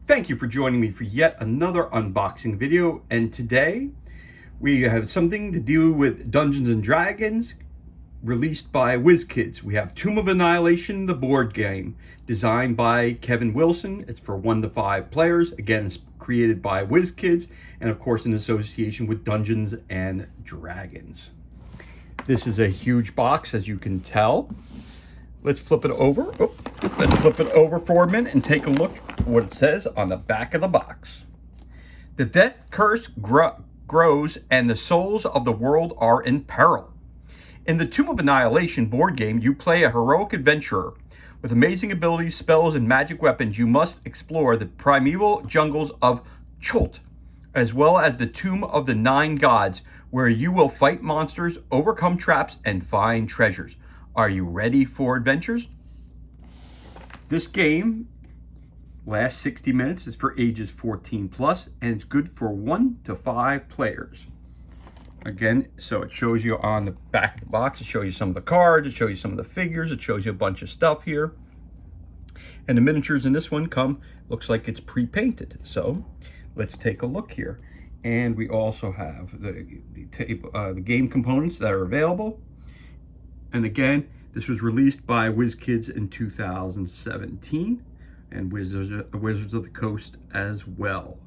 Thank you for joining me for yet another unboxing video, and today we have something to do with Dungeons and Dragons released by WizKids. We have Tomb of Annihilation, the board game, designed by Kevin Wilson. It's for 1 to 5 players. Again, it's created by WizKids and of course in association with Dungeons and Dragons. This is a huge box, as you can tell. Let's flip it over. Let's flip it over for a minute and take a look at what it says on the back of the box. The death curse grows and the souls of the world are in peril. In the Tomb of Annihilation board game, you play a heroic adventurer. With amazing abilities, spells, and magic weapons, you must explore the primeval jungles of Chult, as well as the Tomb of the Nine Gods, where you will fight monsters, overcome traps, and find treasures. Are you ready for adventures? This game lasts 60 minutes, is for ages 14 plus, and it's good for 1 to 5 players. Again, so it shows you on the back of the box, it shows you some of the cards, it shows you some of the figures, it shows you a bunch of stuff here. And the miniatures in this one looks like it's pre-painted. So let's take a look here. And we also have the game components that are available. And again, this was released by WizKids in 2017 and Wizards of the Coast as well.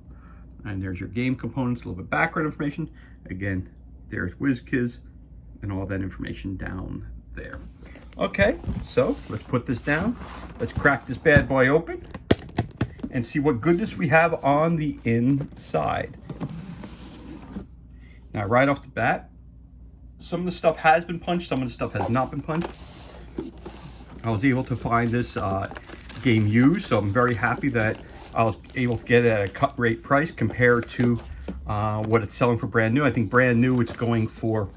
And there's your game components, a little bit of background information. Again, there's WizKids and all that information down there. Okay, so let's put this down. Let's crack this bad boy open and see what goodness we have on the inside. Now, right off the bat, some of the stuff has been punched, some of the stuff has not been punched. I was able to find this game used, so I'm very happy that I was able to get it at a cut rate price compared to what it's selling for brand new. I think brand new it's going for,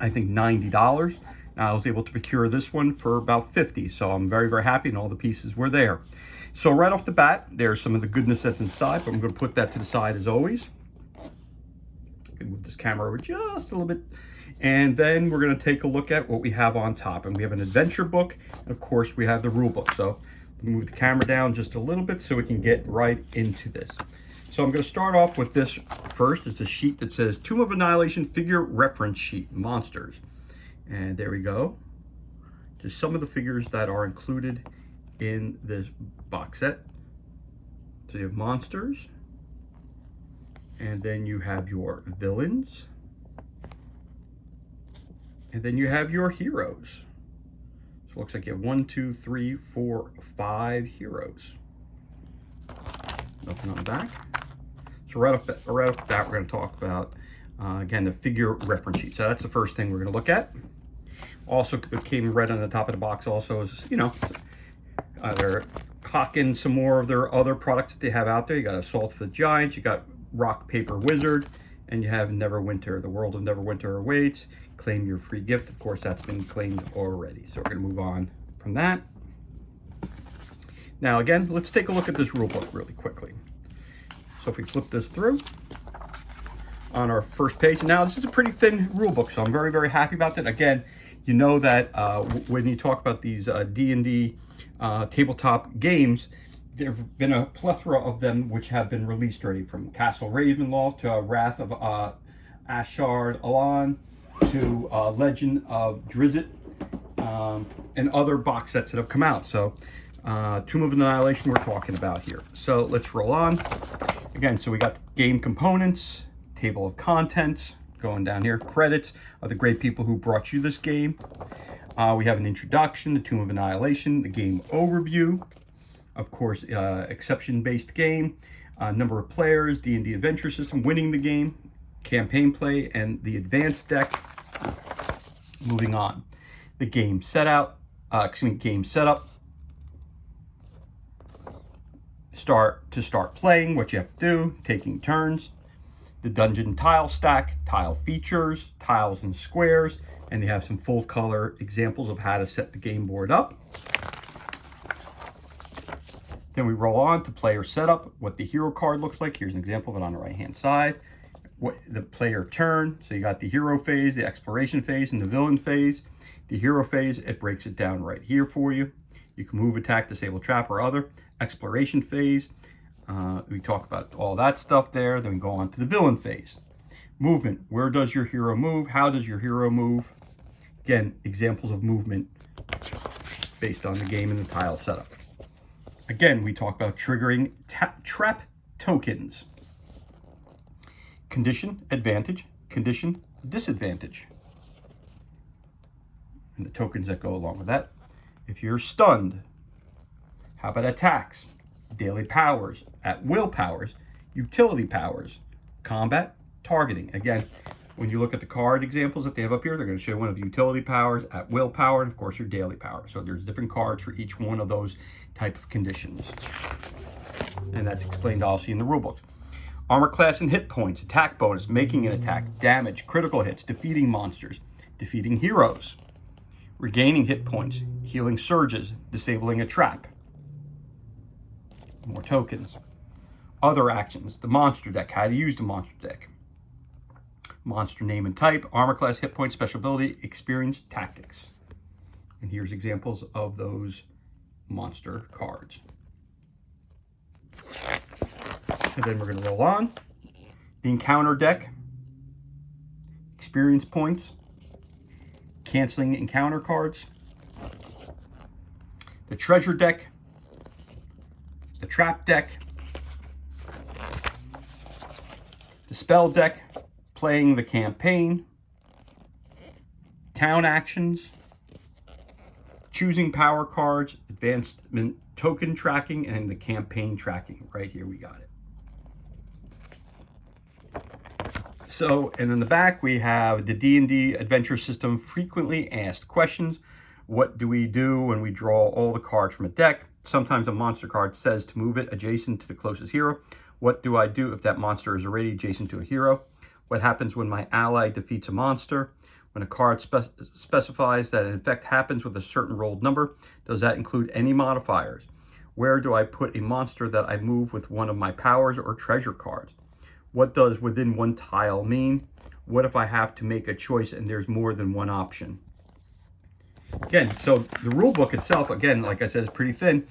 I think, $90. Now, I was able to procure this one for about $50, so I'm very, very happy, and all the pieces were there. So right off the bat, there's some of the goodness that's inside, but I'm going to put that to the side as always. I can move this camera over just a little bit. And then we're going to take a look at what we have on top. And we have an adventure book. And of course, we have the rule book. So let me move the camera down just a little bit so we can get right into this. So I'm going to start off with this first. It's a sheet that says Tomb of Annihilation Figure Reference Sheet, Monsters. And there we go. Just some of the figures that are included in this box set. So you have monsters. And then you have your villains. And then you have your heroes. So it looks like you have 1, 2, 3, 4, 5 heroes. Nothing on the back. So right off the bat, we're going to talk about, again, the figure reference sheet. So that's the first thing we're going to look at. Also, it came right on the top of the box also is, they're cocking some more of their other products that they have out there. You got Assault of the Giants, you got Rock, Paper, Wizard, and you have Neverwinter. The World of Neverwinter awaits. Claim your free gift. Of course, that's been claimed already. So we're going to move on from that. Now, again, let's take a look at this rule book really quickly. So if we flip this through on our first page, now this is a pretty thin rule book, so I'm very, very happy about that. Again, you know that when you talk about these D&D tabletop games, there have been a plethora of them which have been released already, from Castle Ravenloft to Wrath of Ashard Alan to Legend of Drizzt, and other box sets that have come out. So Tomb of Annihilation we're talking about here. So let's roll on. Again, so we got the game components, table of contents, going down here, credits of the great people who brought you this game. We have an introduction, the Tomb of Annihilation, the game overview. Of course, exception-based game, number of players, D&D adventure system, winning the game, campaign play, and the advanced deck. Moving on, the game setup. Start playing, what you have to do, taking turns. The dungeon tile stack, tile features, tiles and squares, and they have some full color examples of how to set the game board up. Then we roll on to player setup, what the hero card looks like. Here's an example of it on the right hand side. What the player turn, so you got the hero phase, the exploration phase, and the villain phase. The hero phase, it breaks it down right here for you. You can move, attack, disable, trap, or other. Exploration phase, We talk about all that stuff there. Then we go on to the villain phase. Movement. Where does your hero move? How does your hero move? Again, examples of movement based on the game and the tile setup. Again, we talk about triggering trap tokens. Condition, advantage. Condition, disadvantage. And the tokens that go along with that. If you're stunned, how about attacks? Daily powers, at will powers, utility powers, combat, targeting. Again, when you look at the card examples that they have up here, they're going to show one of the utility powers, at will power, and of course your daily power. So there's different cards for each one of those type of conditions. And that's explained also in the rule books. Armor class and hit points, attack bonus, making an attack, damage, critical hits, defeating monsters, defeating heroes, regaining hit points, healing surges, disabling a trap. More tokens. Other actions, the monster deck, how to use the monster deck. Monster name and type, armor class, hit points, special ability, experience, tactics. And here's examples of those monster cards. And then we're going to roll on. The encounter deck, experience points, canceling encounter cards. The treasure deck, the trap deck, the spell deck, playing the campaign, town actions, choosing power cards, advancement token tracking, and the campaign tracking. Right here we got it. So, and in the back we have the D&D adventure system frequently asked questions. What do we do when we draw all the cards from a deck? Sometimes a monster card says to move it adjacent to the closest hero. What do I do if that monster is already adjacent to a hero? What happens when my ally defeats a monster? When a card specifies that an effect happens with a certain rolled number, does that include any modifiers? Where do I put a monster that I move with one of my powers or treasure cards? What does within one tile mean? What if I have to make a choice and there's more than one option? Again, so the rule book itself, again, like I said, is pretty thin.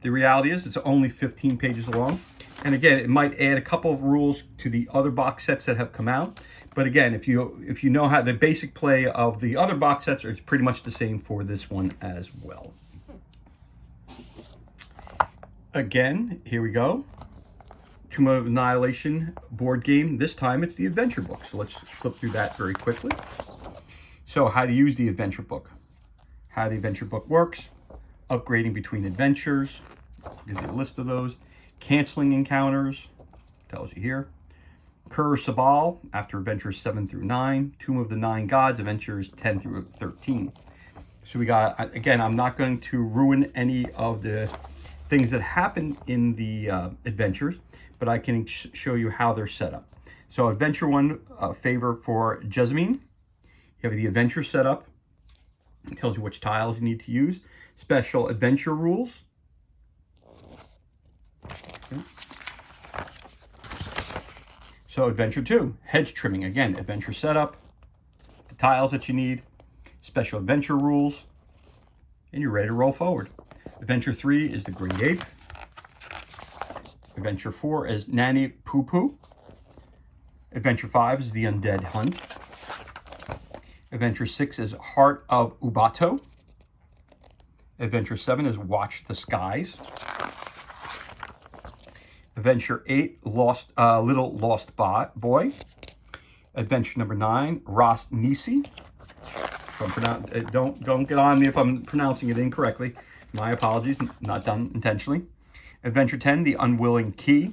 The reality is it's only 15 pages long. And again, it might add a couple of rules to the other box sets that have come out. But again, if you know how the basic play of the other box sets, it's pretty much the same for this one as well. Again, here we go. Tomb of Annihilation board game. This time it's the adventure book. So let's flip through that very quickly. So how to use the adventure book. How the adventure book works. Upgrading between adventures. Gives you a list of those. Canceling encounters. Tells you here. Kur Sabal after adventures 7 through 9. Tomb of the Nine Gods, adventures 10 through 13. So we got, again, I'm not going to ruin any of the things that happen in the adventures, but I can show you how they're set up. So adventure 1, favor for Jasmine. You have the adventure set up. It tells you which tiles you need to use. Special adventure rules. Okay. So adventure 2, hedge trimming. Again, adventure setup, the tiles that you need, special adventure rules, and you're ready to roll forward. Adventure 3 is the Great Ape. Adventure 4 is Nanny Poo Poo. Adventure 5 is the Undead Hunt. Adventure 6 is Heart of Ubato. Adventure 7 is Watch the Skies. Adventure 8, Little Lost Boy. Adventure number 9, Ras Nisi. Don't get on me if I'm pronouncing it incorrectly. My apologies, not done intentionally. Adventure 10, The Unwilling Key.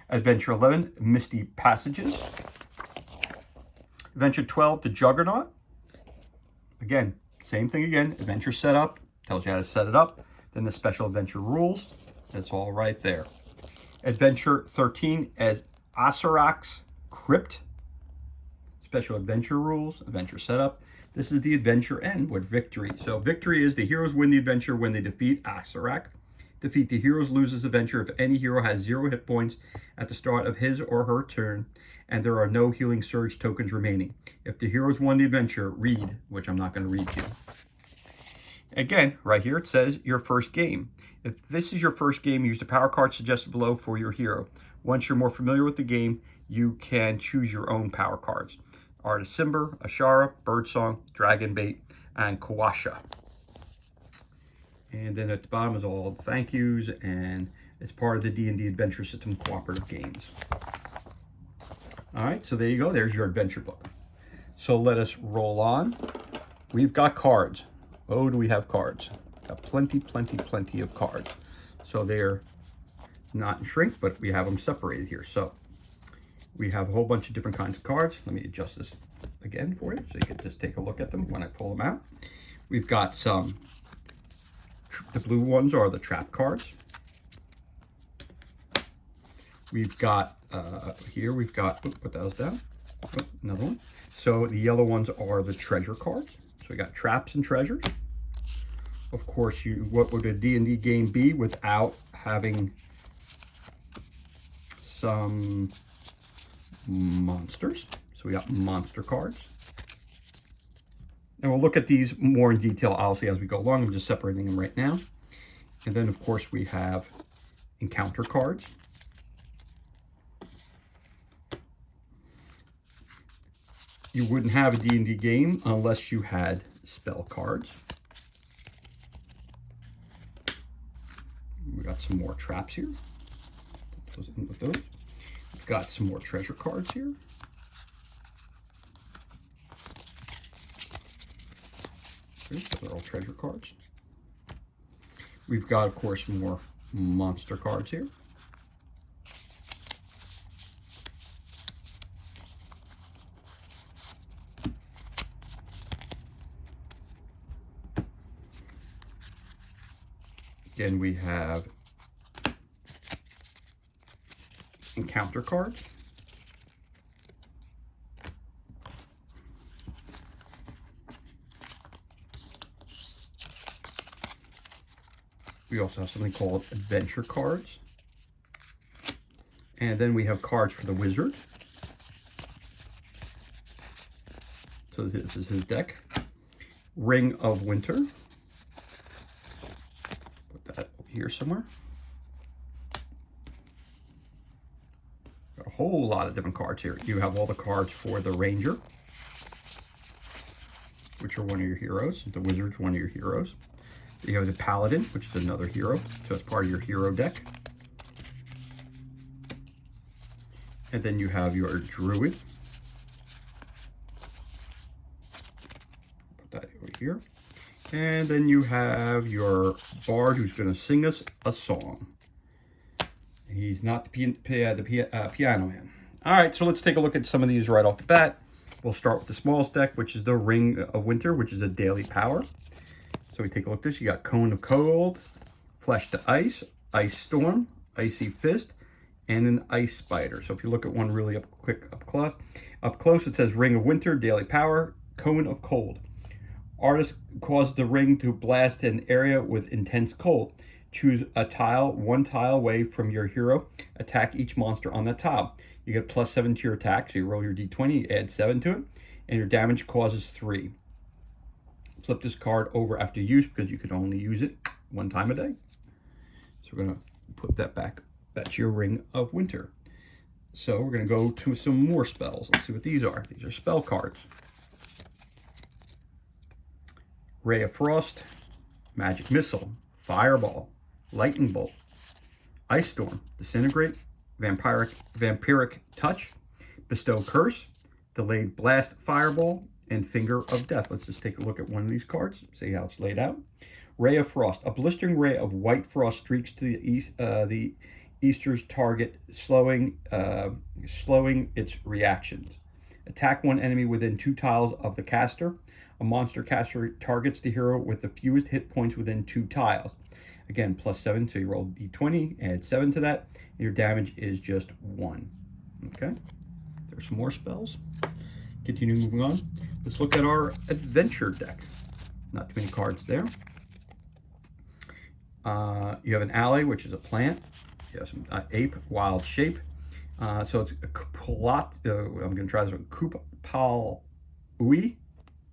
Adventure 11, Misty Passages. Adventure 12, The Juggernaut. Again, same thing again. Adventure setup, tells you how to set it up. Then the special adventure rules. That's all right there. Adventure 13 as Asarak's Crypt. Special adventure rules, adventure setup. This is the adventure end with victory. So victory is the heroes win the adventure when they defeat Asarak. Defeat the heroes loses adventure if any hero has 0 hit points at the start of his or her turn and there are no healing surge tokens remaining. If the heroes won the adventure, read, which I'm not going to read to you. Again, right here it says your first game. If this is your first game, use the power card suggested below for your hero. Once you're more familiar with the game, you can choose your own power cards. Artist Simber, Ashara, Birdsong, Dragon Bait, and Kawasha. And then at the bottom is all the thank yous, and it's part of the D&D Adventure System cooperative games. All right, so there you go. There's your adventure book. So let us roll on. We've got cards. Oh, do we have cards? Got plenty of cards. So they're not in shrink, but we have them separated here. So we have a whole bunch of different kinds of cards. Let me adjust this again for you so you can just take a look at them when I pull them out. We've got some, the blue ones are the trap cards. We've got, here we've got, put those down, another one. So the yellow ones are the treasure cards. So we got traps and treasures. Of course, what would a D&D game be without having some monsters? So we got monster cards. And we'll look at these more in detail, obviously, as we go along. I'm just separating them right now. And then, of course, we have encounter cards. You wouldn't have a D&D game unless you had spell cards. We got some more traps here. Put those in with those. We've got some more treasure cards here. Okay, those are all treasure cards. We've got, of course, more monster cards here. Again, we have encounter cards. We also have something called adventure cards. And then we have cards for the wizard. So this is his deck. Ring of Winter. Put that over here somewhere. Got a whole lot of different cards here. You have all the cards for the ranger, which are one of your heroes. The wizard's one of your heroes. You have the paladin, which is another hero, so it's part of your hero deck. And then you have your druid. Put that over here. And then you have your bard, who's going to sing us a song. He's not the piano man. All right, so let's take a look at some of these right off the bat. We'll start with the smallest deck, which is the Ring of Winter, which is a daily power. So we take a look at this. You got Cone of Cold, Flesh to Ice, Ice Storm, Icy Fist, and an Ice Spider. So if you look at one really up close, it says Ring of Winter, daily power, Cone of Cold. Artist causes the ring to blast an area with intense cold. Choose a tile, one tile away from your hero. Attack each monster on that tile. You get +7 to your attack, so you roll your d20, you add 7 to it, and your damage causes 3. Flip this card over after use because you can only use it one time a day. So we're going to put that back. That's your Ring of Winter. So we're going to go to some more spells. Let's see what these are. These are spell cards. Ray of Frost, Magic Missile, Fireball, Lightning Bolt, Ice Storm, Disintegrate, Vampiric Touch, Bestow Curse, Delayed Blast Fireball, and Finger of Death. Let's just take a look at one of these cards, see how it's laid out. Ray of Frost, a blistering ray of white frost streaks to the easter's target, slowing its reactions. Attack one enemy within 2 tiles of the caster. A monster caster targets the hero with the fewest hit points within 2 tiles. Again, +7, so you roll d20, add 7 to that, and your damage is just 1. Okay, there's some more spells. Continue moving on. Let's look at our adventure deck. Not too many cards there. You have an ally, which is a plant. You have some ape, wild shape. So it's a plot. I'm going to try this one. Kupalui.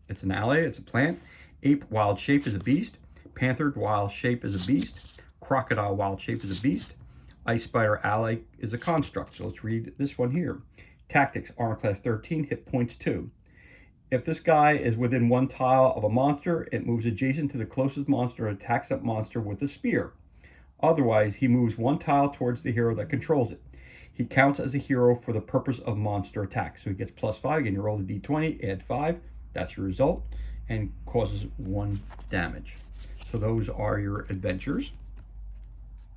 It's an ally. It's a plant. Ape, wild shape is a beast. Panther, wild shape is a beast. Crocodile Wild Shape is a beast. Ice Spider Ally is a construct. So let's read this one here. Tactics, armor class 13, hit points 2. If this guy is within 1 tile of a monster, it moves adjacent to the closest monster and attacks that monster with a spear. Otherwise, he moves 1 tile towards the hero that controls it. He counts as a hero for the purpose of monster attack. So he gets +5. Again, you roll the d20, add 5. That's your result, and causes 1 damage. So those are your adventures.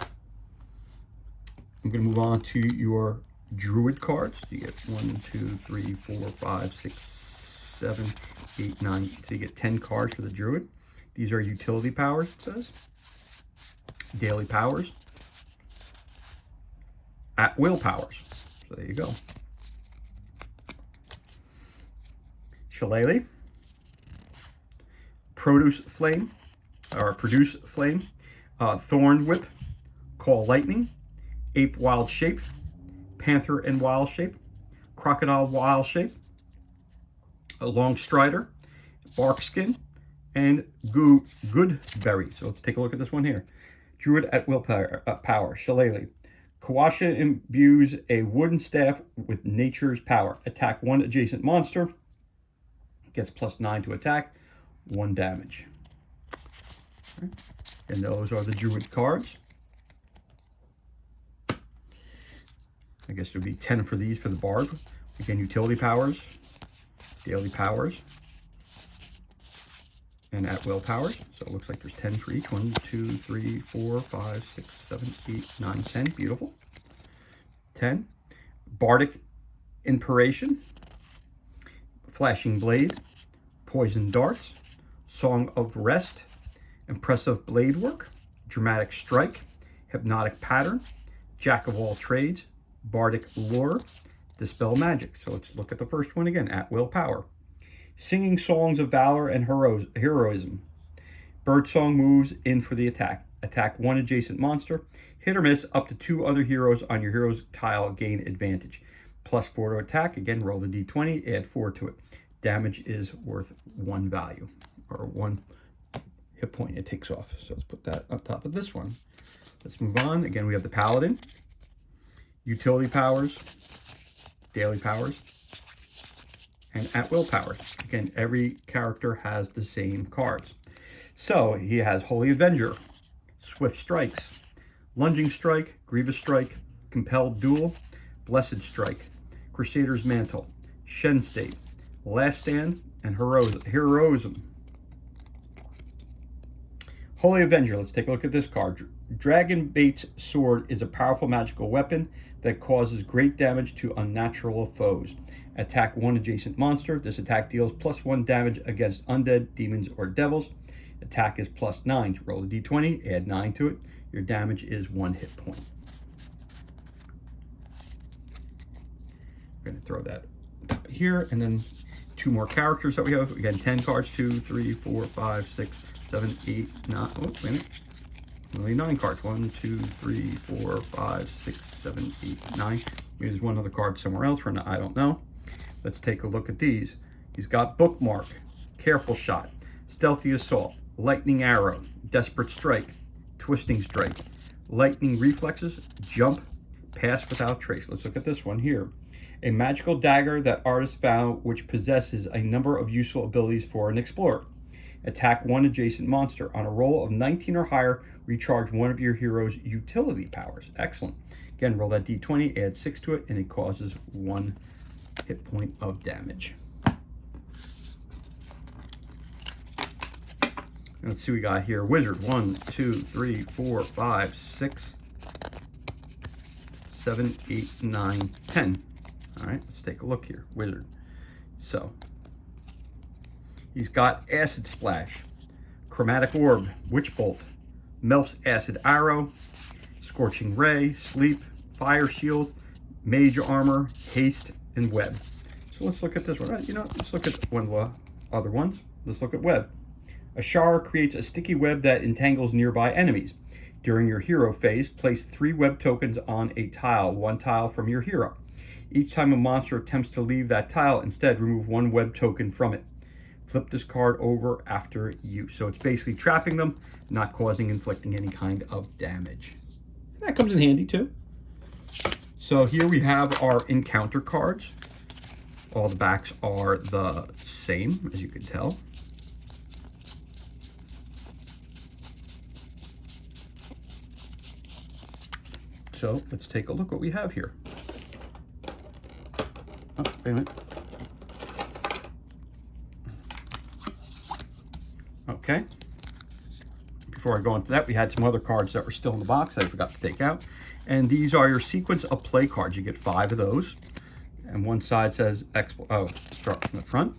I'm going to move on to your druid cards. You get 1, 2, 3, 4, 5, 6, 7, 8, 9. So you get 10 cards for the druid. These are utility powers, it says. Daily powers. At will powers. So there you go. Shillelagh. Produce flame. Thorn whip. Call lightning. Ape wild shape. Panther and wild shape. Crocodile wild shape. A long strider. Bark skin. And goodberry. So let's take a look at this one here. Druid at will power. Shillelagh. Kawasha imbues a wooden staff with nature's power. Attack 1 adjacent monster. Gets +9 to attack. 1 damage. Okay. And those are the druid cards. I guess there would be 10 for these for the bard. Again, utility powers, daily powers, and at will powers. So it looks like there's 10 for each. 1, 2, 3, 4, 5, 6, 7, 8, 9, 10. Beautiful. 10. Bardic Inspiration. Flashing Blade. Poison Darts. Song of Rest. Impressive Blade Work. Dramatic Strike. Hypnotic Pattern. Jack of all trades. Bardic Lore. Dispel Magic. So let's look at the first one again. At will power. Singing songs of valor and heroism. Birdsong moves in for the attack. Attack 1 adjacent monster. Hit or miss up to 2 other heroes on your hero's tile. Gain advantage. +4 to attack. Again, roll the d20. Add 4 to it. Damage is worth 1 value. Or 1 hit point it takes off. So let's put that on top of this one. Let's move on. Again, we have the Paladin. Utility powers. Daily powers. And at will powers. Again, every character has the same cards. So he has Holy Avenger, Swift Strikes, Lunging Strike, Grievous Strike, Compelled Duel, Blessed Strike, Crusader's Mantle, Shen State, Last Stand, and Heroism. Holy Avenger, let's take a look at this card. Dragonbait's Sword is a powerful magical weapon that causes great damage to unnatural foes. Attack 1 adjacent monster. This attack deals +1 damage against undead, demons, or devils. Attack is +9. Roll a d20, add 9 to it. Your damage is 1 hit point. I'm going to throw that up here, and then 2 more characters that we have. Again, 10 cards. 2, 3, 4, 5, 6, 7, 8, 9. Oh, wait a minute. Only 9 cards. 1, 2, 3, 4, 5, 6, 7, 8, 9. Maybe there's one other card somewhere else. I don't know. Let's take a look at these. He's got Bookmark, Careful Shot, Stealthy Assault, Lightning Arrow, Desperate Strike, Twisting Strike, Lightning Reflexes, Jump, Pass Without Trace. Let's look at this one here. A magical dagger that artist found which possesses a number of useful abilities for an explorer. Attack 1 adjacent monster. On a roll of 19 or higher, recharge 1 of your hero's utility powers. Excellent. Again, roll that d20, add 6 to it, and it causes 1 hit point of damage. Let's see what we got here. Wizard. 1, 2, 3, 4, 5, 6, 7, 8, 9, 10. All right, let's take a look here. Wizard. So he's got Acid Splash, Chromatic Orb, Witch Bolt, Melf's Acid Arrow, Scorching Ray, Sleep, Fire Shield, Mage Armor, Haste, and Web. So let's look at this one. Let's look at one of the other ones. Let's look at Web. A shower creates a sticky web that entangles nearby enemies. During your hero phase, place 3 web tokens on a tile, 1 tile from your hero. Each time a monster attempts to leave that tile, instead remove 1 web token from it. Flip this card over after use. So it's basically trapping them, not inflicting any kind of damage. That comes in handy too. So here we have our encounter cards. All the backs are the same, as you can tell. So let's take a look what we have here. Oh, wait a minute. Okay. Before I go into that, we had some other cards that were still in the box that I forgot to take out. And these are your sequence of play cards. You get 5 of those. And one side says, start from the front.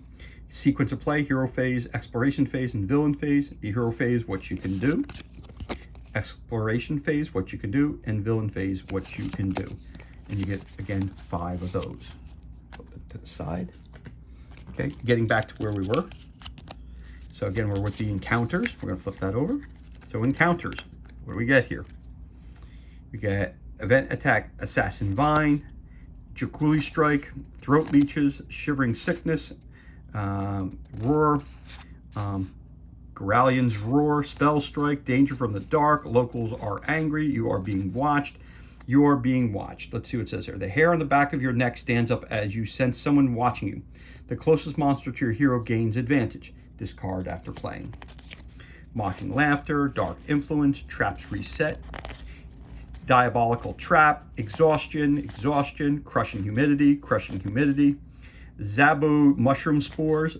Sequence of play, hero phase, exploration phase, and villain phase. The hero phase, what you can do. Exploration phase, what you can do. And villain phase, what you can do. And you get, again, 5 of those. Flip it to the side. Okay, getting back to where we were. So again, we're with the encounters. We're going to flip that over. So encounters, what do we get here? We get Event Attack, Assassin Vine, Jaculi Strike, Throat Leeches, Shivering Sickness, Roar, Garalian's Roar, Spell Strike, Danger from the Dark, Locals are angry, you are being watched, you are being watched. Let's see what it says here. The hair on the back of your neck stands up as you sense someone watching you. The closest monster to your hero gains advantage. Discard after playing. Mocking Laughter, Dark Influence, Traps Reset, Diabolical Trap, Exhaustion, Crushing Humidity, Zabu Mushroom Spores,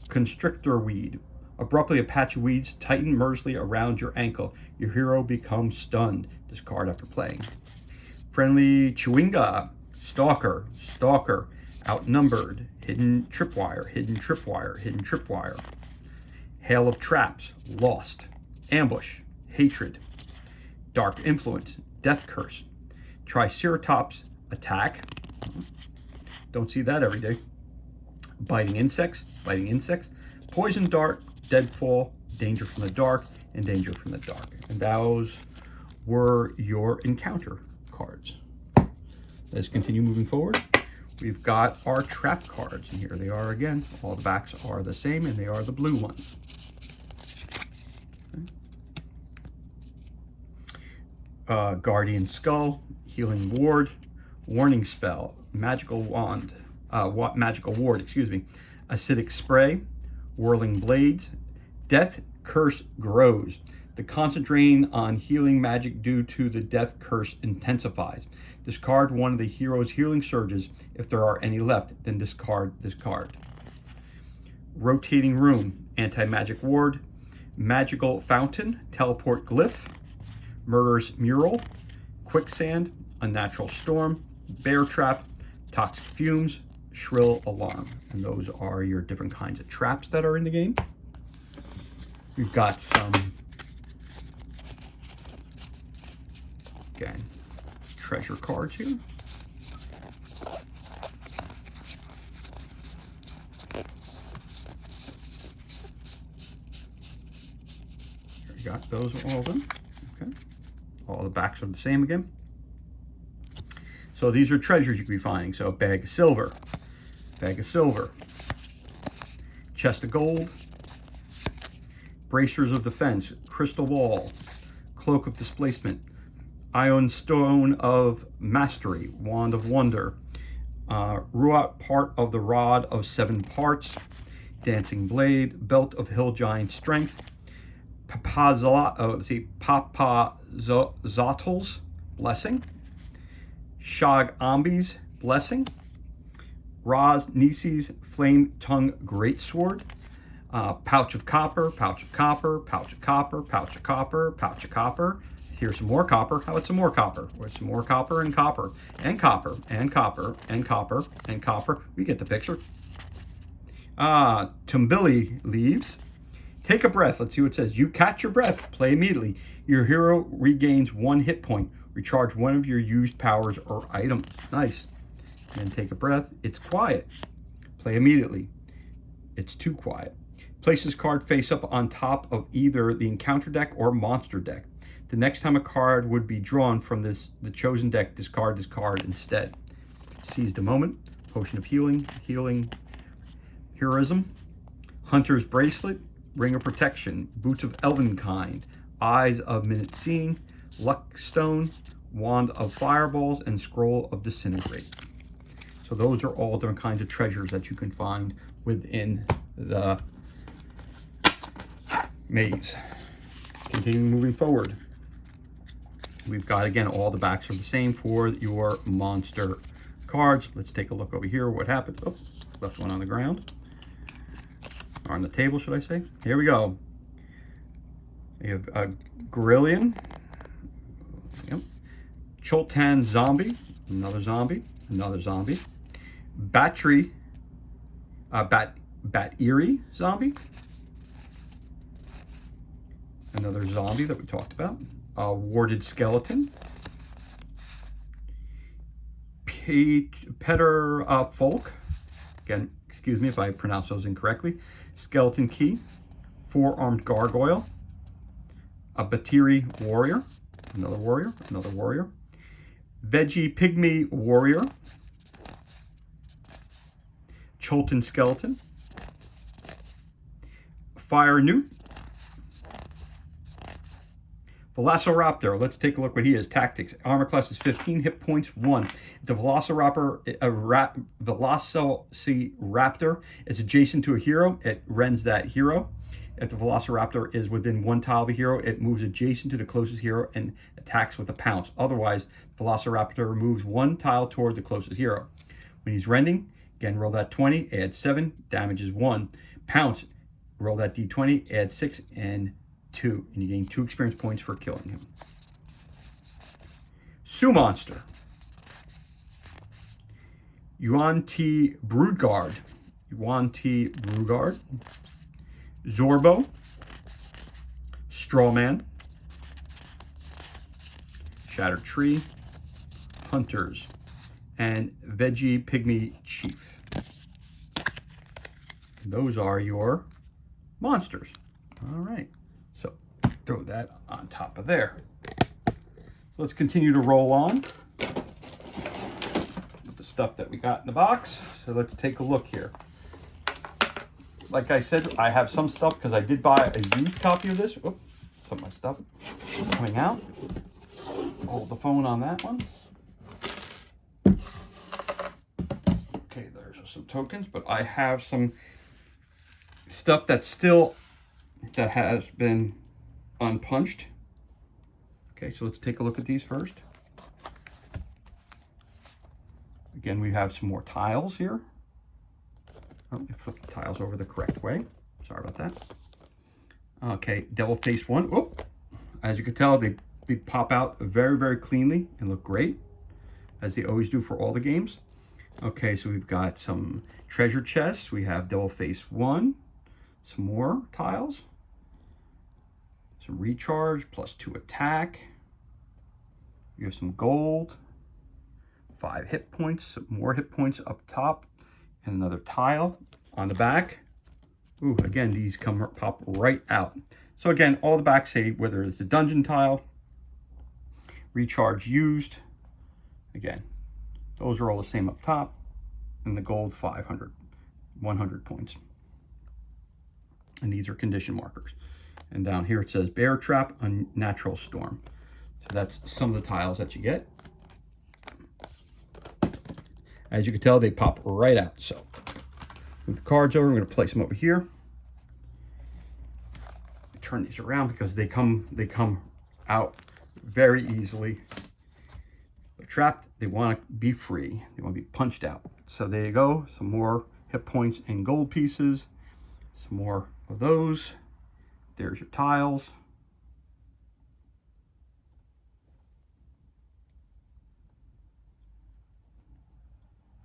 Constrictor Weed. Abruptly, a patch of weeds tighten mercilessly around your ankle. Your hero becomes stunned. Discard after playing. Friendly Chewinga, Stalker, Outnumbered, Hidden Tripwire. Hail of Traps, Lost, Ambush, Hatred, Dark Influence, Death Curse, Triceratops Attack. Don't see that every day. Biting Insects, Poison Dart, Deadfall, Danger from the Dark, and Danger from the Dark. And those were your encounter cards. Let's continue moving forward. We've got our trap cards, and here they are again. All the backs are the same, and they are the blue ones. Okay. Guardian Skull, Healing Ward, Warning Spell, Magical Ward, Acidic Spray, Whirling Blades, Death Curse Grows. The concentrating on healing magic due to the death curse intensifies. Discard one of the hero's healing surges if there are any left, then discard this card. Rotating Room, Anti-Magic Ward, Magical Fountain, Teleport Glyph, Murderous Mural, Quicksand, Unnatural Storm, Bear Trap, Toxic Fumes, Shrill Alarm. And those are your different kinds of traps that are in the game. We've got some, again, treasure cards here. Here we got those, all of them. Okay. All the backs are the same again. So these are treasures you could be finding. So bag of silver, chest of gold, bracers of defense, crystal ball, cloak of displacement, ion stone of mastery, wand of wonder, ruat part of the rod of 7 parts, dancing blade, belt of hill giant strength, Papazotls blessing, Shag Ambi's blessing, Raz Nisi's flame tongue greatsword, pouch of copper. Here's some more copper. How about some more copper? Where's some more copper and copper and copper and copper and copper and copper? We get the picture. Tumbili leaves. Take a breath. Let's see what it says. You catch your breath. Play immediately. Your hero regains 1 hit point. Recharge one of your used powers or items. Nice. And then take a breath. It's quiet. Play immediately. It's too quiet. Place this card face up on top of either the encounter deck or monster deck. The next time a card would be drawn from the chosen deck, discard this card instead. Seize the moment. Potion of healing. Heroism, Hunter's Bracelet, Ring of Protection, Boots of Elvenkind, Eyes of Minute Seeing, Luck Stone, Wand of Fireballs, and Scroll of Disintegrate. So those are all different kinds of treasures that you can find within the maze. Continuing moving forward. We've got, again, all the backs are the same for your monster cards. Let's take a look over here. What happened? Oh, left one on the ground. Or on the table, should I say. Here we go. We have a Grillion. Yep. Choltan Zombie. Another zombie. Another zombie. Battery. Bat Eerie Zombie. Another zombie that we talked about. Warded Skeleton. Peter Folk. Again, excuse me if I pronounce those incorrectly. Skeleton Key. Four-Armed Gargoyle. A Batiri Warrior. Another warrior. Another warrior. Veggie Pygmy Warrior. Choltan Skeleton. Fire Newt. Velociraptor, let's take a look what he is. Tactics, armor class is 15, hit points 1. The Velociraptor is adjacent to a hero, it rends that hero. If the Velociraptor is within one tile of a hero, it moves adjacent to the closest hero and attacks with a pounce. Otherwise, Velociraptor moves one tile toward the closest hero. When he's rending, again, roll that 20, add 7, damage is 1. Pounce, roll that d20, add 6, and 2, and you gain 2 experience points for killing him. Sioux Monster. Yuan T. Broodguard. Yuan T. Broodguard. Zorbo. Strawman. Shattered Tree. Hunters. And Veggie Pygmy Chief. Those are your monsters. All right. So throw that on top of there. So let's continue to roll on with the stuff that we got in the box. So let's take a look here. Like I said, I have some stuff because I did buy a used copy of this. Oops, some of my stuff is coming out. Hold the phone on that one. Okay, there's some tokens, but I have some stuff that has been unpunched. Okay, so let's take a look at these first. Again, we have some more tiles here. Oh, let me flip the tiles over the correct way. Sorry about that. Okay, Devil Face 1. Oh, as you can tell, they pop out very, very cleanly and look great, as they always do for all the games. Okay, so we've got some treasure chests. We have Devil Face 1. Some more tiles. Some recharge, +2 attack. You have some gold. 5 hit points, some more hit points up top. And another tile on the back. Ooh, again, these pop right out. So again, all the backs say whether it's a dungeon tile, recharge used. Again, those are all the same up top. And the gold 500, 100 points. And these are condition markers. And down here it says Bear Trap, Unnatural Storm. So that's some of the tiles that you get. As you can tell, they pop right out. So move the cards over. I'm going to place them over here. Turn these around because they come out very easily. They're trapped. They want to be free. They want to be punched out. So there you go. Some more hit points and gold pieces. Some more of those. There's your tiles.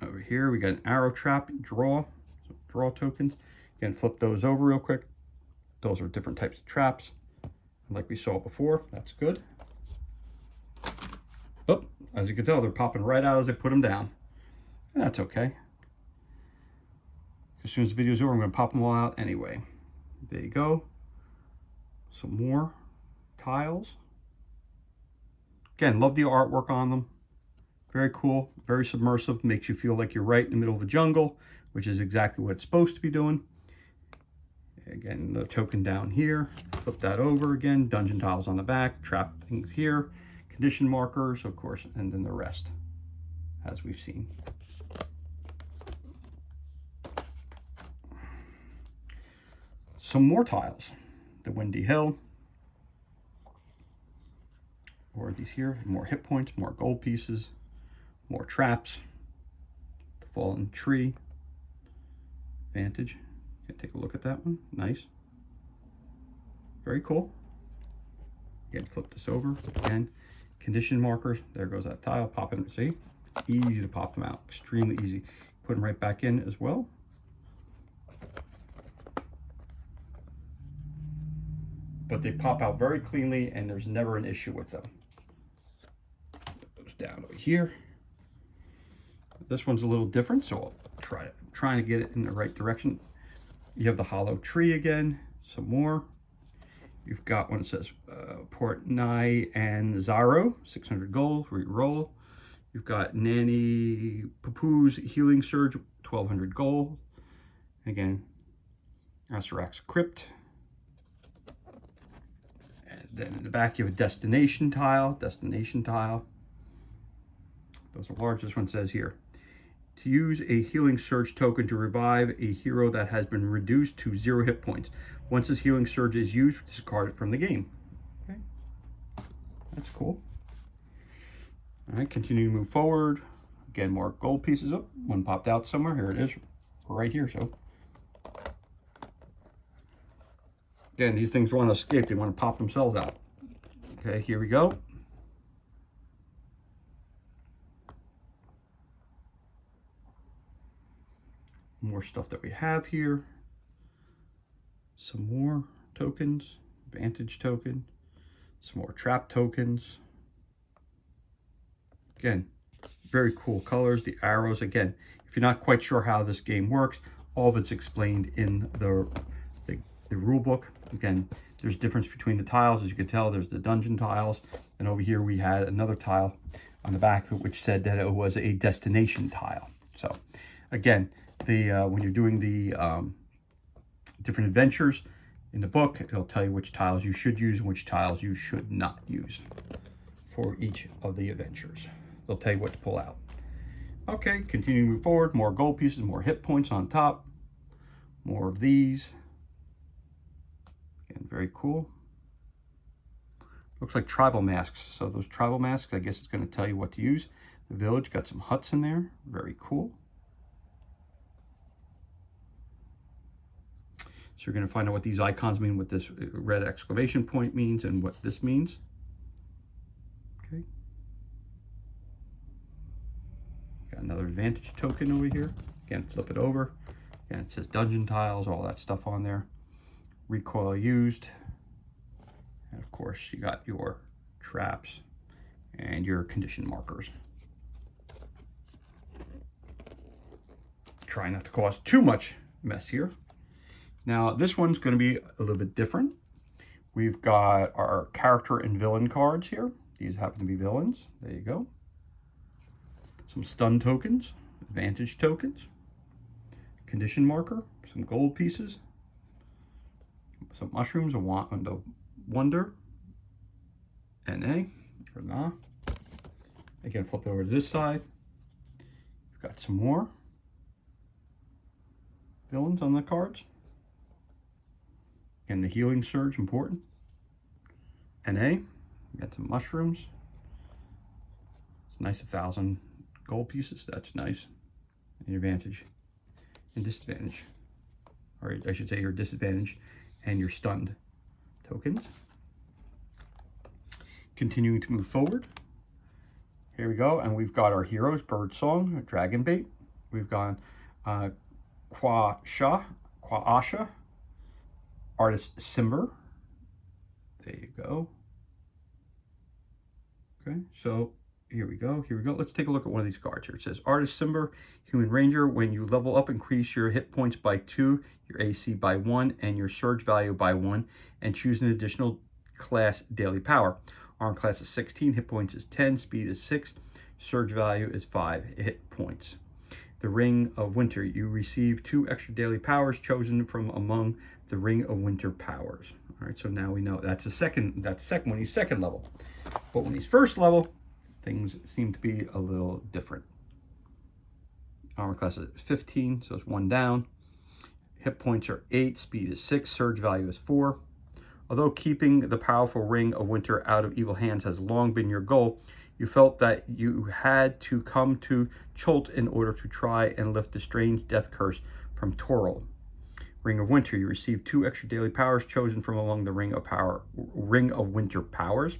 Over here, we got an arrow trap, draw tokens. Again, flip those over real quick. Those are different types of traps. Like we saw before, that's good. Oh, as you can tell, they're popping right out as I put them down. And that's okay. As soon as the video's over, I'm going to pop them all out anyway. There you go. Some more tiles. Again, love the artwork on them. Very cool, very submersive, makes you feel like you're right in the middle of the jungle which is exactly what it's supposed to be doing. Again, the token down here, flip that over again, dungeon tiles on the back, trap things here, condition markers, of course, and then the rest, as we've seen. Some more tiles. The Windy Hill, or these here, more hit points, more gold pieces, more traps, the Fallen Tree, Vantage. Take a look at that one. Nice. Very cool. Again, flip this over. Again, condition markers. There goes that tile. Pop it. See? It's easy to pop them out. Extremely easy. Put them right back in as well. But they pop out very cleanly and there's never an issue with them. Goes down over here. This one's a little different, so I'll try it. I'm trying to get it in the right direction. You have the hollow tree again, some more. You've got one that says Port Nye and Zaro, 600 gold, re-roll. You've got Nanny Papu's Healing Surge, 1200 gold. Again, Asarak's Crypt. And then in the back you have a destination tile, Those are large. This one says here, to use a Healing Surge token to revive a hero that has been reduced to 0 hit points. Once this Healing Surge is used, discard it from the game. Okay, that's cool. All right, continue to move forward. Again, more gold pieces. Oh, one popped out somewhere. Here it is, right here. So again, these things want to escape. They want to pop themselves out. Okay, here we go. More stuff that we have here. Some more tokens, Vantage token, some more trap tokens. Again, very cool colors, the arrows. Again, if you're not quite sure how this game works, all of it's explained in the rule book. Again, there's difference between the tiles. As you can tell, there's the dungeon tiles. And over here we had another tile on the back which said that it was a destination tile. So again, when you're doing the different adventures in the book, it'll tell you which tiles you should use and which tiles you should not use for each of the adventures. They'll tell you what to pull out. Okay, continue to move forward. More gold pieces, more hit points on top. More of these. Again, very cool. Looks like tribal masks. So those tribal masks, I guess it's going to tell you what to use. The village got some huts in there. Very cool. So you're going to find out what these icons mean, what this red exclamation point means, and what this means. Okay. Got another Vantage token over here. Again, flip it over. Again, it says dungeon tiles, all that stuff on there. Recoil used. And of course, you got your traps and your condition markers. Try not to cause too much mess here. Now, this one's going to be a little bit different. We've got our character and villain cards here. These happen to be villains. There you go. Some stun tokens, Vantage tokens, condition marker, some gold pieces, some mushrooms, a wonder, NA, or nah. Again, flip it over to this side. We've got some more villains on the cards. And the Healing Surge, important. NA, we got some mushrooms. It's nice, 1,000 gold pieces, that's nice. And your advantage and disadvantage. Or I should say your disadvantage and your stunned tokens. Continuing to move forward. Here we go, and we've got our heroes, Bird Song, Dragon Bait. We've got Quasha, Artist Simber. There you go. Okay, so here we go. Let's take a look at one of these cards here. It says Artist Simber, Human Ranger. When you level up, increase your hit points by 2, your AC by 1, and your surge value by 1, and choose an additional class daily power. Arm class is 16, hit points is 10, speed is 6, surge value is 5 hit points. the Ring of Winter. You receive 2 extra daily powers chosen from among the Ring of Winter powers. All right, so now we know that's when he's second level. But when he's first level, things seem to be a little different. Armor class is 15, so it's 1 down. Hit points are 8, speed is 6, surge value is 4. Although keeping the powerful Ring of Winter out of evil hands has long been your goal, you felt that you had to come to Cholt in order to try and lift the strange death curse from Toril. Ring of Winter, you receive 2 extra daily powers chosen from among the Ring of Winter powers.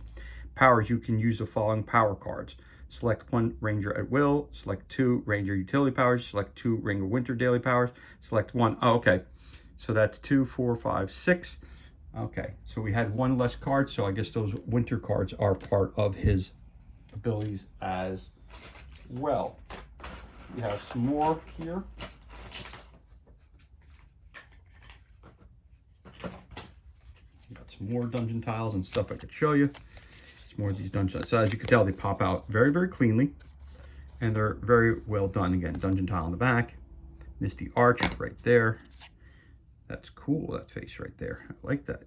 Powers, you can use the following power cards. Select 1 Ranger at will, select 2 Ranger utility powers, select 2 Ring of Winter daily powers, select 1. Oh, okay. So that's 2, 4, 5, 6. Okay, so we had 1 less card, so I guess those winter cards are part of his abilities as well. We have some more here. Got some more dungeon tiles and stuff I could show you. Some more of these dungeons. So as you can tell, they pop out very, very cleanly, and they're very well done. Again, dungeon tile in the back, Misty Arch right there. That's cool, that face right there. I like that.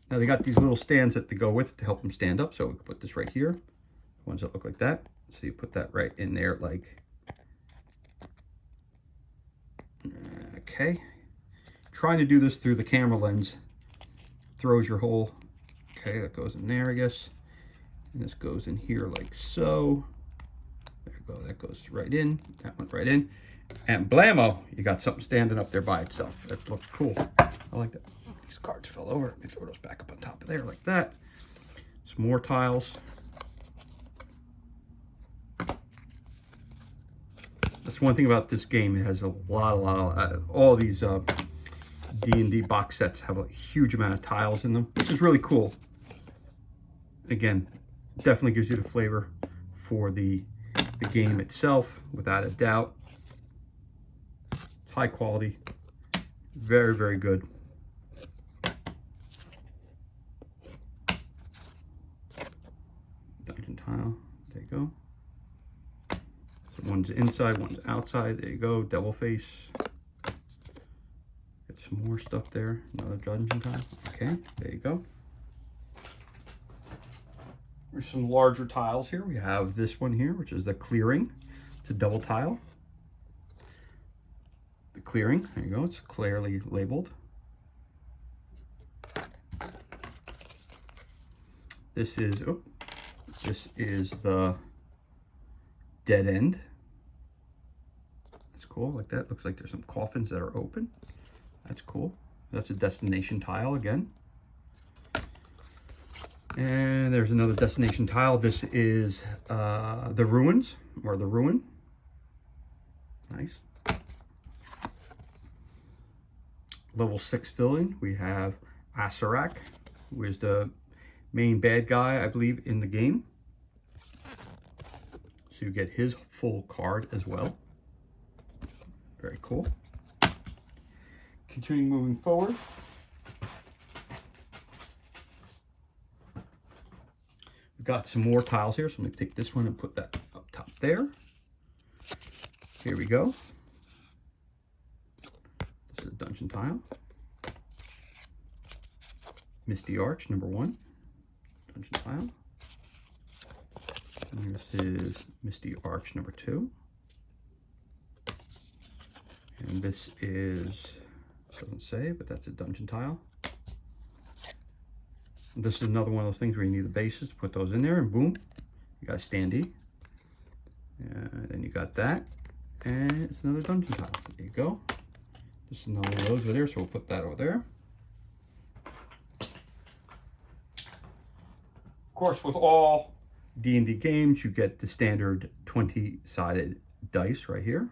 Now they got these little stands that to go with to help them stand up. So we can put this right here. Ones that look like that. So you put that right in there like, okay. Trying to do this through the camera lens throws your whole, okay, that goes in there, I guess. And this goes in here like so. There you go, that goes right in. That went right in. And blammo, you got something standing up there by itself. That looks cool. I like that. These cards fell over. Let me throw those back up on top of there like that. Some more tiles. That's one thing about this game. It has a lot of all these D&D box sets have a huge amount of tiles in them, which is really cool. Again, definitely gives you the flavor for the game itself, without a doubt. It's high quality, very, very good. Dungeon tile, there you go. So one's inside, one's outside, there you go. Devil face. Get some more stuff there, another dungeon tile. Okay, there you go. There's some larger tiles here. We have this one here, which is the clearing. It's a double tile. The clearing, there you go, it's clearly labeled. This is the dead end. That's cool, like that. Looks like there's some coffins that are open. That's cool. That's a destination tile again. And there's another destination tile. This is the ruins, or the ruin. Nice. Level 6 villain, we have Asarak, who is the main bad guy, I believe, in the game. So you get his full card as well. Very cool. Continuing moving forward. We've got some more tiles here, so I'm going to take this one and put that up top there. Here we go. This is a dungeon tile. Misty Arch, number 1. Dungeon tile. And this is Misty Arch, number 2. And this is, doesn't say, but that's a dungeon tile. This is another one of those things where you need the bases to put those in there, and boom, you got a standee. And then you got that, and it's another dungeon tile. There you go. This is another one of those over there, so we'll put that over there. Of course, with all D&D games, you get the standard 20-sided dice right here.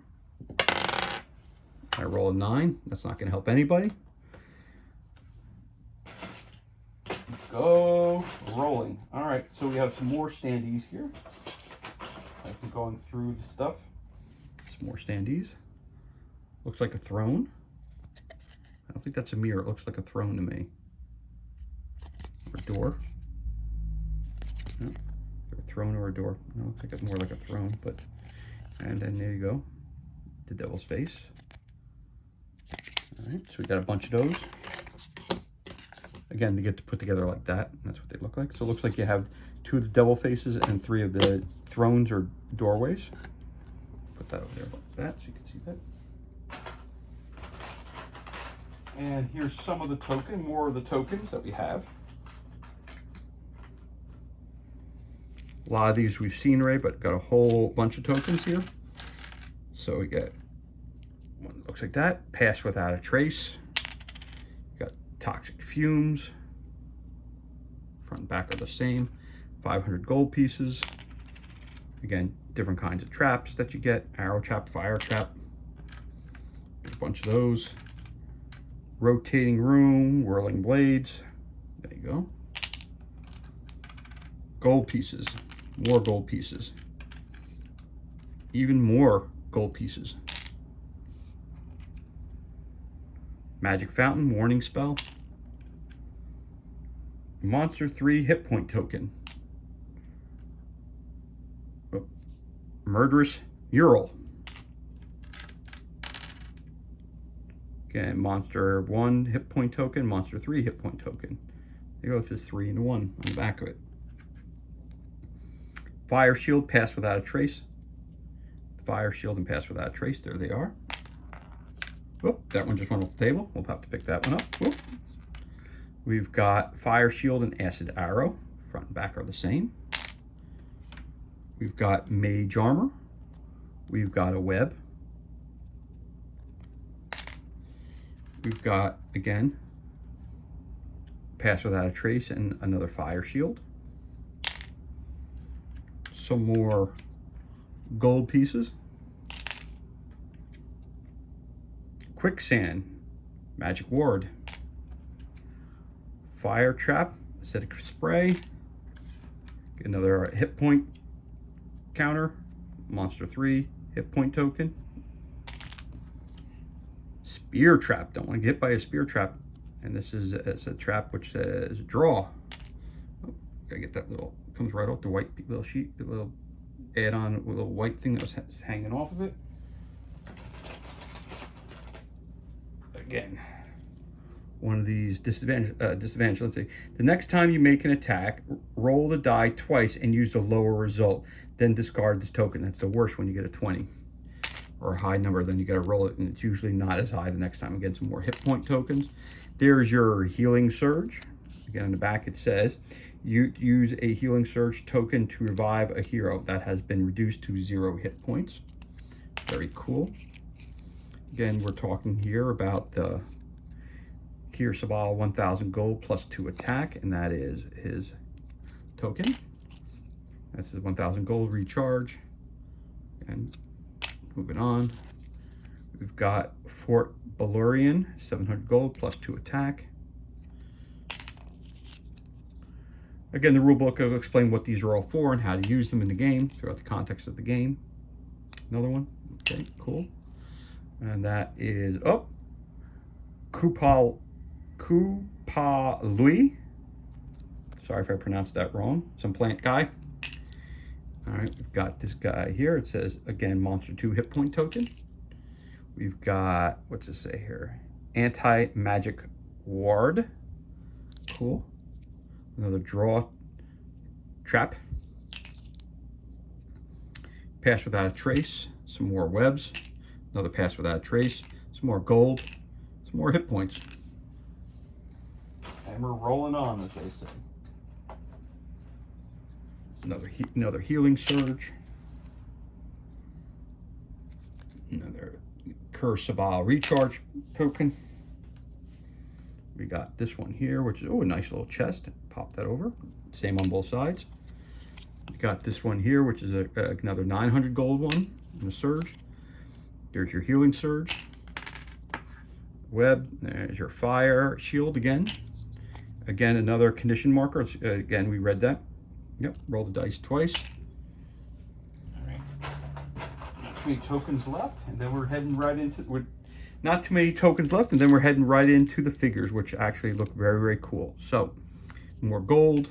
I roll a 9. That's not going to help anybody. Go rolling. All right, so we have some more standees here. I've been going through the stuff. Some more standees. Looks like a throne. I don't think that's a mirror. It looks like a throne to me. Or a door. No, a throne or a door. No, I think it's more like a throne, but, and then there you go. the devil's face. All right, so we got a bunch of those. Again, they get to put together like that. That's what they look like. So it looks like you have 2 of the devil faces and 3 of the thrones or doorways. Put that over there like that so you can see that. And here's some of the more of the tokens that we have. A lot of these we've seen already, but got a whole bunch of tokens here. So we got one that looks like that, pass without a trace. Got toxic fumes. Front and back are the same. 500 gold pieces. Again, different kinds of traps that you get. Arrow trap, fire trap. A bunch of those. Rotating room, whirling blades. There you go. Gold pieces. More gold pieces. Even more gold pieces. Magic fountain, warning spell. Monster 3 hit point token. Oh. Murderous mural. Again, monster 1 hit point token, monster 3 hit point token. They go with this 3 and 1 on the back of it. Fire shield, pass without a trace. Fire shield and pass without a trace. There they are. Whoop, that one just went off the table. We'll have to pick that one up. Whoop. We've got fire shield and acid arrow. Front and back are the same. We've got mage armor. We've got a web. We've got, again, pass without a trace and another fire shield. Some more gold pieces. Quicksand, magic ward. Fire trap, acidic spray. Get another hit point counter. Monster 3 hit point token. Spear trap, don't want to get hit by a spear trap. And this is a trap which says draw. Oh, gotta get that little, comes right off the white little sheet, the little add-on little white thing that was hanging off of it. Again, one of these disadvantage, let's say, the next time you make an attack, roll the die twice and use the lower result, then discard this token. That's the worst when you get a 20 or a high number, then you got to roll it, and it's usually not as high the next time. Again, some more hit point tokens. There's your healing surge. Again, on the back it says, you use a healing surge token to revive a hero that has been reduced to 0 hit points. Very cool. Again, we're talking here about the Kier Sabal 1000 gold plus 2 attack, and that is his token. This is 1000 gold recharge. And moving on, we've got Fort Balurian, 700 gold plus 2 attack. Again, the rulebook will explain what these are all for and how to use them in the game throughout the context of the game. Another one. Okay, cool. And that is, oh, Kupalui. Sorry if I pronounced that wrong. Some plant guy. All right, we've got this guy here. It says, again, Monster 2 hit point token. We've got, what's it say here? Anti-magic ward. Cool. Another draw trap. Pass without a trace. Some more webs. Another pass without a trace. Some more gold. Some more hit points. And we're rolling on, as they say. Another healing surge. Another Kier Sabal recharge token. We got this one here, which is, oh, a nice little chest. Pop that over. Same on both sides. We got this one here, which is another 900 gold one in a surge. There's your healing surge. Web. There's your fire shield again. Again, another condition marker. Again, we read that. Yep, roll the dice twice. All right. Not too many tokens left, and then we're heading right into, not too many tokens left, and then we're heading right into the figures, which actually look very, very cool. So, more gold,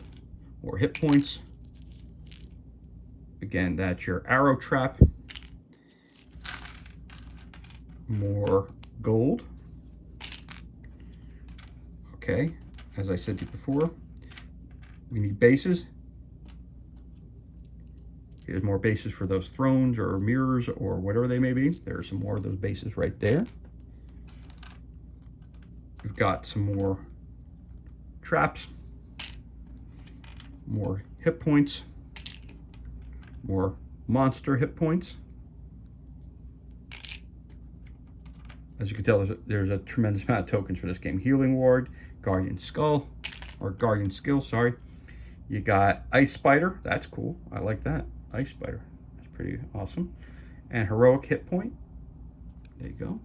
more hit points. Again, that's your arrow trap. More gold. Okay, as I said to you before, we need bases. Here's more bases for those thrones or mirrors or whatever they may be. There's some more of those bases right there. We've got some more traps, more hit points, more monster hit points. As you can tell, there's a tremendous amount of tokens for this game. Healing Ward, Guardian Skull, or Guardian Skill, sorry. You got Ice Spider, that's cool. I like that. Ice Spider, that's pretty awesome. And Heroic Hit Point. There you go.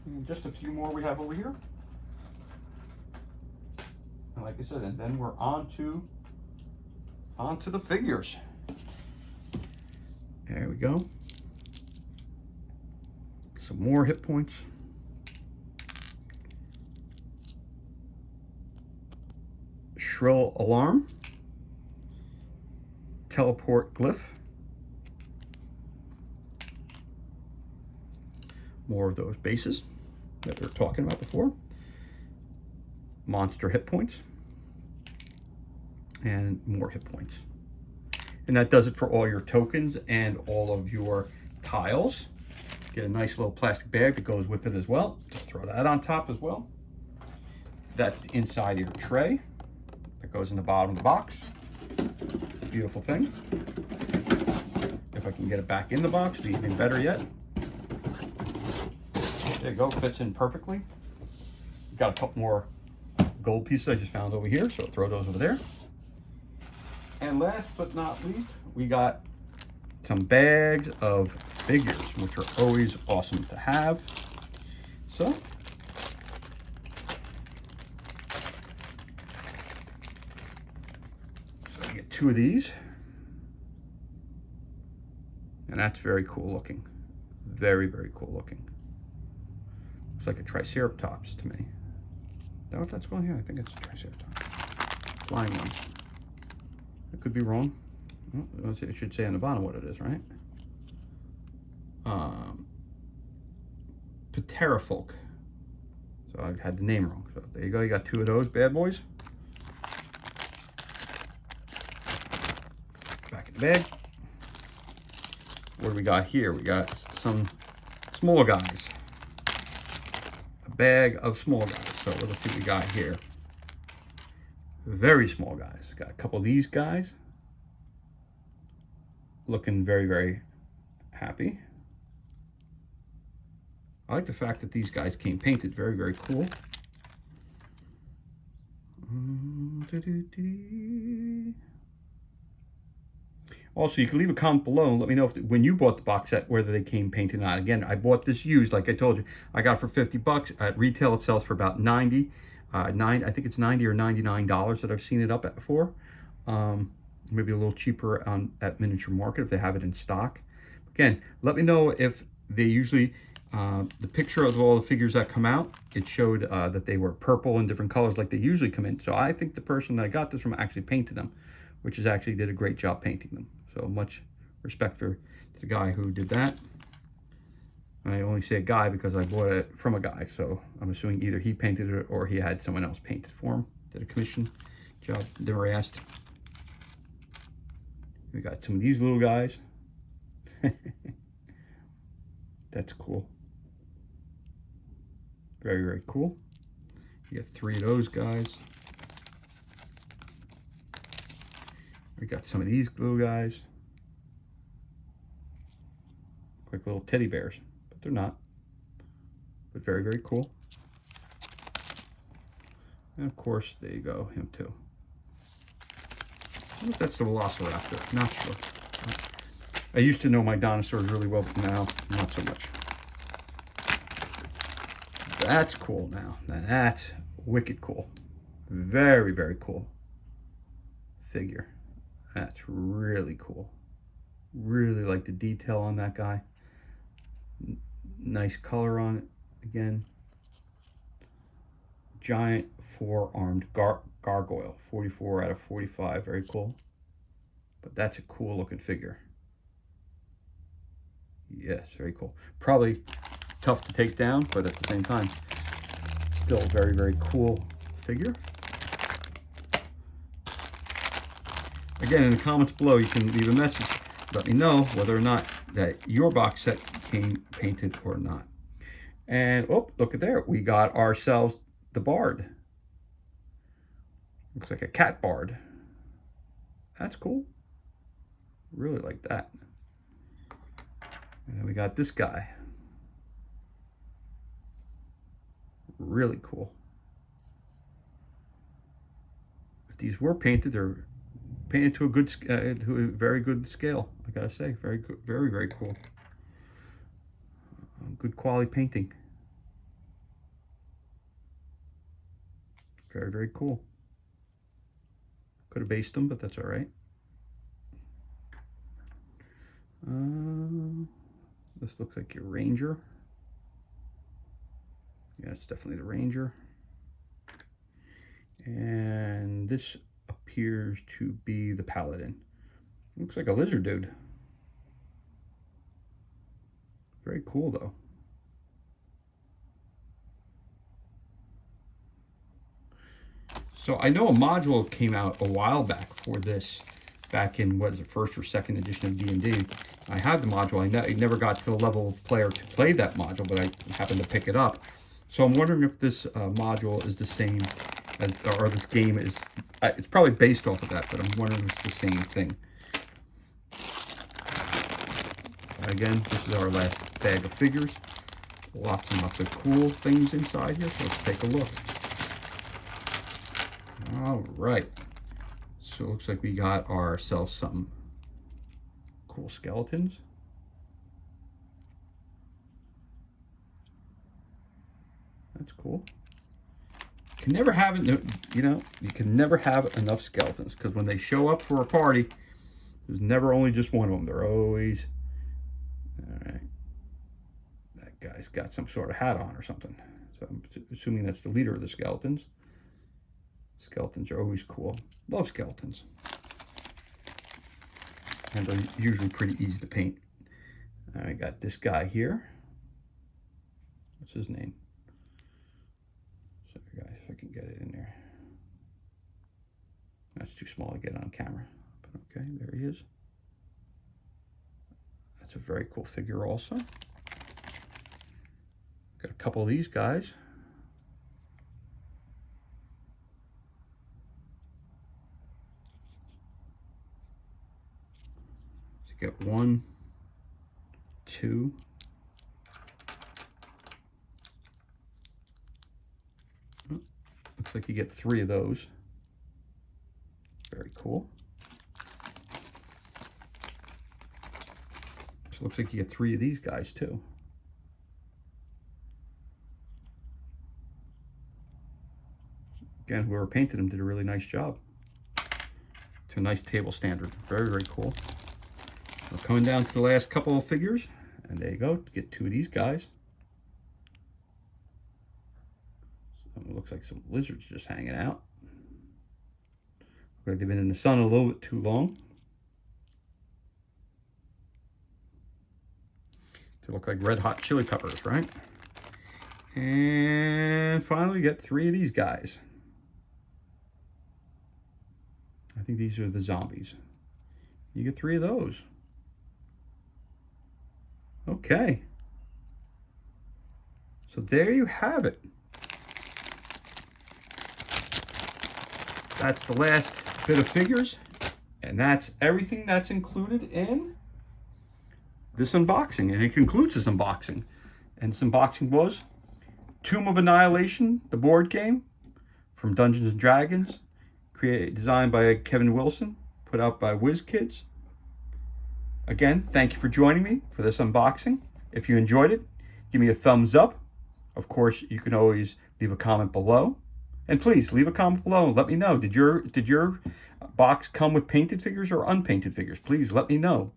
And just a few more we have over here. And like I said, and then we're on to the figures. There we go. Some more hit points. Shrill Alarm. Teleport Glyph. More of those bases that we were talking about before. Monster hit points. And more hit points. And that does it for all your tokens and all of your tiles. Get a nice little plastic bag that goes with it as well. So throw that on top as well. That's the inside of your tray that goes in the bottom of the box. Beautiful thing. If I can get it back in the box, it'd be even better yet. There you go, fits in perfectly. Got a couple more gold pieces I just found over here, so I'll throw those over there. And last but not least, we got some bags of figures, which are always awesome to have. So I get 2 of these, and that's very cool looking. Very, very cool looking. Looks like a Triceratops to me. Is that what that's going here? I think it's a Triceratops. Flying one. I could be wrong. Well, it should say on the bottom what it is, right? Pterofolk. So I had the name wrong. So there you go. You got 2 of those bad boys. Back in the bag. What do we got here? We got some small guys. A bag of small guys. So let's see what we got here. Very small guys. Got a couple of these guys. Looking very, very happy. I like the fact that these guys came painted. Very, very cool. Also, you can leave a comment below and let me know if when you bought the box set, whether they came painted or not. Again, I bought this used, like I told you. I got it for 50 bucks. At retail, it sells for about 90. I think it's $90 or $99 that I've seen it up at before. Maybe a little cheaper at Miniature Market if they have it in stock. Again, let me know if they usually, the picture of all the figures that come out, it showed that they were purple and different colors like they usually come in. So I think the person that I got this from actually painted them, which is actually did a great job painting them. So much respect to the guy who did that. I only say a guy because I bought it from a guy, so I'm assuming either he painted it or he had someone else paint it for him. Did a commission job, never asked. We got some of these little guys. That's cool. Very, very cool. You got 3 of those guys. We got some of these little guys. Like little teddy bears. They're not, but very, very cool. And of course, there you go, him too. I think that's the Velociraptor, not sure. I used to know my dinosaurs really well, but now not so much. That's cool now. Now that's wicked cool. Very, very cool figure. That's really cool. Really like the detail on that guy. Nice color on it again. Giant 4-armed gargoyle, 44 out of 45, very cool. But that's a cool looking figure. Yes, very cool. Probably tough to take down, but at the same time, still a very, very cool figure. Again, in the comments below, you can leave a message. Let me know whether or not that your box set came painted or not. And, oh, look at there. We got ourselves the Bard. Looks like a cat bard. That's cool. Really like that. And then we got this guy. Really cool. If these were painted, they're painted to a good, to a very good scale. I gotta say, very good, very, very cool. Good quality painting. Very, very cool. Could have based them, but that's all right. This looks like your Ranger. Yeah, it's definitely the Ranger. And this appears to be the Paladin. Looks like a lizard dude. Very cool though. So I know a module came out a while back for this, back in, what is it, first or second edition of D&D. I had the module. I never got to the level of player to play that module, but I happened to pick it up. So I'm wondering if this module is the same, as, or this game is, it's probably based off of that, but I'm wondering if it's the same thing. Again, this is our last bag of figures. Lots and lots of cool things inside here, so let's take a look. All right, so it looks like we got ourselves some cool skeletons. That's cool. You can never have, you know, you can never have enough skeletons, because when they show up for a party, there's never only just one of them. They're always, all right, that guy's got some sort of hat on or something. So I'm assuming that's the leader of the skeletons. Skeletons are always cool. Love skeletons. And they're usually pretty easy to paint. I got this guy here. What's his name? Sorry guys, if I can get it in there. That's too small to get on camera. But okay, there he is. That's a very cool figure also. Got a couple of these guys. Get 1, 2. Oh, looks like you get 3 of those. Very cool. So looks like you get 3 of these guys too. Again, whoever painted them did a really nice job. To a nice table standard. Very, very cool. We're coming down to the last couple of figures, and there you go, to get 2 of these guys. So it looks like some lizards just hanging out. Looks like they've been in the sun a little bit too long. They look like red hot chili peppers, right? And finally, we get 3 of these guys. I think these are the zombies. You get 3 of those. Okay, so there you have it. That's the last bit of figures, and that's everything that's included in this unboxing, and it concludes this unboxing. And this unboxing was Tomb of Annihilation, the board game from Dungeons and Dragons, designed by Kevin Wilson, put out by WizKids. Again, thank you for joining me for this unboxing. If you enjoyed it, give me a thumbs up. Of course, you can always leave a comment below. And please leave a comment below and let me know, did your box come with painted figures or unpainted figures? Please let me know.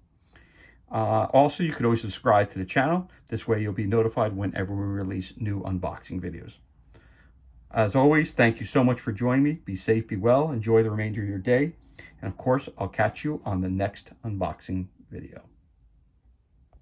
Also, you could always subscribe to the channel. This way you'll be notified whenever we release new unboxing videos. As always, thank you so much for joining me. Be safe, be well, enjoy the remainder of your day. And of course, I'll catch you on the next unboxing video.